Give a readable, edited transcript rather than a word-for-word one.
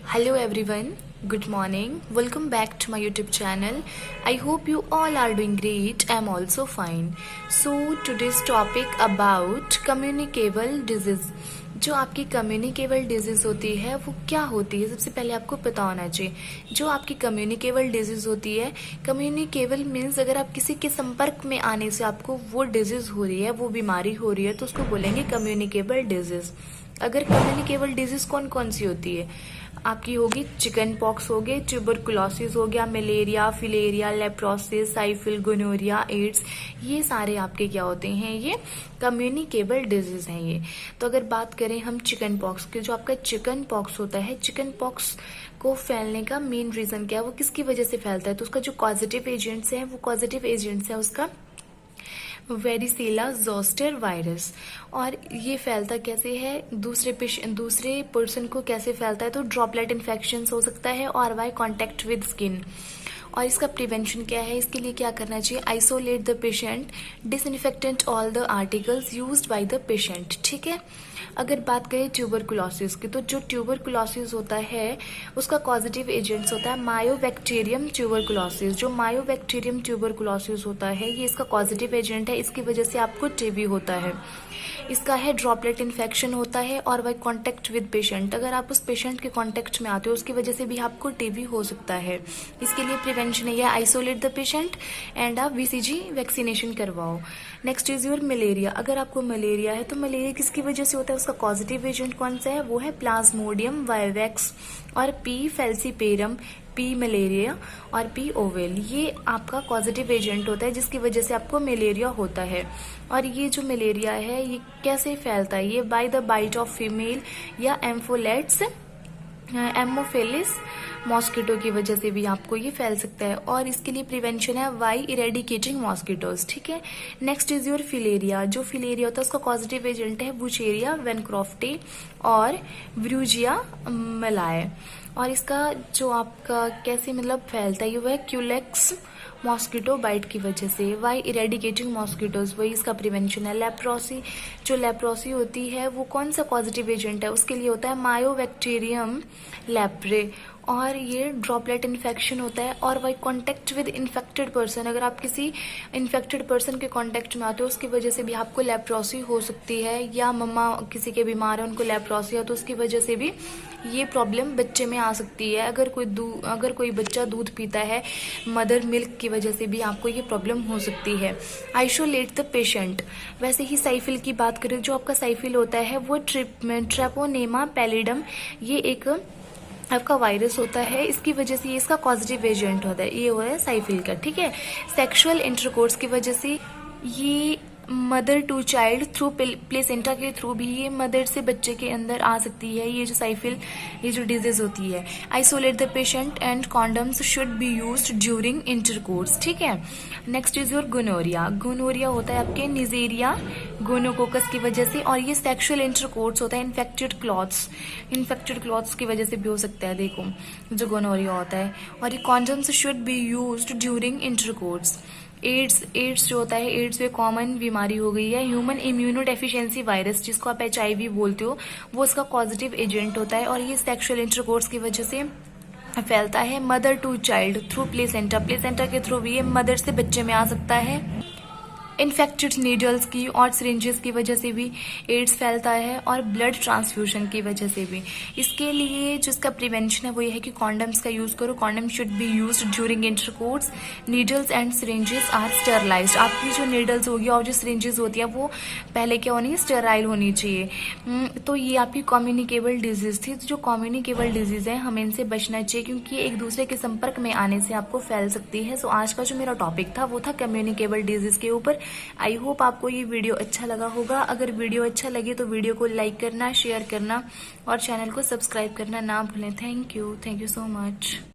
Hello everyone, good morning. Welcome back to my YouTube channel. I hope you all are doing great. I'm also fine. So today's topic about communicable disease. जो आपकी communicable disease होती है वो क्या होती है, सबसे पहले आपको पता होना चाहिए। जो आपकी कम्युनिकेबल डिजीज होती है, कम्युनिकेबल मीन्स अगर आप किसी के संपर्क में आने से आपको वो डिजीज हो रही है, वो बीमारी हो रही है, तो उसको बोलेंगे कम्युनिकेबल डिजीज। अगर कम्युनिकेबल डिजीज कौन कौन सी होती है आपकी, होगी चिकन पॉक्स हो गए, ट्यूबरकुलोसिस हो गया, मलेरिया, फिलेरिया, लेप्रोसिस, साइफिल, गोनोरिया, एड्स, ये सारे आपके क्या होते हैं, ये कम्युनिकेबल डिजीज हैं ये। तो अगर बात करें हम चिकन पॉक्स की, जो आपका चिकन पॉक्स होता है, चिकन पॉक्स को फैलने का मेन रीजन क्या है, वो किसकी वजह से फैलता है, तो उसका जो पॉजिटिव एजेंट्स है, वो पॉजिटिव एजेंट्स है उसका वेरिसेला जोस्टर वायरस। और ये फैलता कैसे है, दूसरे पर्सन को कैसे फैलता है, तो ड्रॉपलेट इन्फेक्शन हो सकता है और बाय कांटेक्ट विद स्किन। और इसका प्रिवेंशन क्या है, इसके लिए क्या करना चाहिए, isolate the patient, disinfectant all the articles used by the patient. ठीक है। अगर बात करें ट्यूबरकुलोसिस की, तो जो ट्यूबरकुलोसिस होता है उसका पॉजिटिव एजेंट्स होता है मायोबैक्टीरियम ट्यूबरकुलोसिस। जो मायोबैक्टीरियम ट्यूबरकुलोसिस होता है ये इसका पॉजिटिव एजेंट है, इसकी वजह से आपको टीबी होता है। इसका है ड्रॉपलेट इन्फेक्शन होता है और बाय कांटेक्ट विद पेशेंट, अगर आप उस पेशेंट के कांटेक्ट में आते हो उसकी वजह से भी आपको टीबी हो सकता है। इसके लिए प्रिवेंशन है आइसोलेट द पेशेंट एंड आप बीसीजी वैक्सीनेशन करवाओ। Next is your malaria. अगर आपको मलेरिया है तो मलेरिया किसकी वजह से होता है, उसका पॉजिटिव एजेंट कौन सा है, वो है प्लाज्मोडियम वाइवेक्स और पी फेल्सीपेरम, पी मलेरिया और पी ओवेल, ये आपका पॉजिटिव एजेंट होता है जिसकी वजह से आपको मलेरिया होता है। और ये जो मलेरिया है ये कैसे फैलता है, ये by the bite of female या एम्फोलेट्स एमोफिलिस मॉस्किटो की वजह से भी आपको ये फैल सकता है। और इसके लिए प्रिवेंशन है बाय इरेडिकेटिंग मॉस्किटोज। ठीक है। Next is your filaria. जो फिलेरिया होता है उसका पॉजिटिव एजेंट है बुचेरिया वेनक्रॉफ्टे और ब्रूजिया मलाय। और इसका जो आपका कैसे मतलब फैलता है वो है क्यूलेक्स मॉस्किटो बाइट की वजह से, वाई इरेडिकेटिंग मॉस्किटोज, वही इसका प्रिवेंशन है। लेप्रोसी, जो लेप्रोसी होती है वो कौन सा पॉजिटिव एजेंट है, उसके लिए होता है मायोबैक्टीरियम लेप्रे और ये ड्रॉपलेट इन्फेक्शन होता है और by contact with infected person, अगर आप किसी इन्फेक्टेड पर्सन के कांटेक्ट में आते हो उसकी वजह से भी आपको लेप्रोसी हो सकती है, या मम्मा किसी के बीमार है उनको लेप्रोसी है तो उसकी वजह से भी ये प्रॉब्लम बच्चे में आ सकती है। अगर कोई बच्चा दूध पीता है मदर मिल्क की वजह से भी आपको ये प्रॉब्लम हो सकती है। Isolate the patient. वैसे ही साइफिल की बात करें, जो आपका साइफिल होता है वो ट्रेपोनेमा पैलिडम, ये एक आपका वायरस होता है, इसकी वजह से ये इसका पॉजिटिव एजेंट होता है, ये हुआ है साइफिल का। ठीक है। सेक्सुअल इंटरकोर्स की वजह से ये mother to child through placenta के थ्रू भी ये मदर से बच्चे के अंदर आ सकती है, ये जो साइफिल, ये जो डिजीज होती है। Isolate the patient and condoms should be used during intercourse. ठीक है। Next is your gonorrhoea. Gonorrhoea होता है आपके निजेरिया गोनोकोकस की वजह से और ये सेक्सुअल इंटरकोर्स होता है इन्फेक्टेड क्लॉथ्स की वजह से भी हो सकता है, देखो जो गोनोरिया होता है। और ये condoms should be used during intercourse. AIDS जो होता है, एड्स एक कॉमन बीमारी हो गई है, ह्यूमन इम्यूनो डेफिशिएंसी वायरस, जिसको आप HIV बोलते हो, वो इसका पॉजिटिव एजेंट होता है और ये सेक्सुअल इंटरकोर्स की वजह से फैलता है। Mother to child through placenta के थ्रू भी ये मदर से बच्चे में आ सकता है। इन्फेक्टेड नीडल्स की और सिरिंजेस की वजह से भी एड्स फैलता है और ब्लड ट्रांसफ्यूजन की वजह से भी। इसके लिए जो इसका प्रिवेंशन है वो ये है कि कॉन्डम्स का यूज करो, condom should be used during intercourse. Needles and syringes are sterilised. आपकी जो नीडल्स होगी और जो सिरिंजेस होती है वो पहले क्या होनी है, स्टेराइल होनी चाहिए। तो ये आपकी कम्युनिकेबल डिजीज थी। तो जो कम्युनिकेबल डिजीज है हमें इनसे बचना चाहिए क्योंकि एक दूसरे के संपर्क में आने से आपको फैल सकती है। सो आज का जो मेरा टॉपिक था वो था कम्युनिकेबल डिजीज के ऊपर। आई होप आपको ये वीडियो अच्छा लगा होगा। अगर वीडियो अच्छा लगे तो वीडियो को लाइक करना, शेयर करना और चैनल को सब्सक्राइब करना ना भूलें। Thank you so much.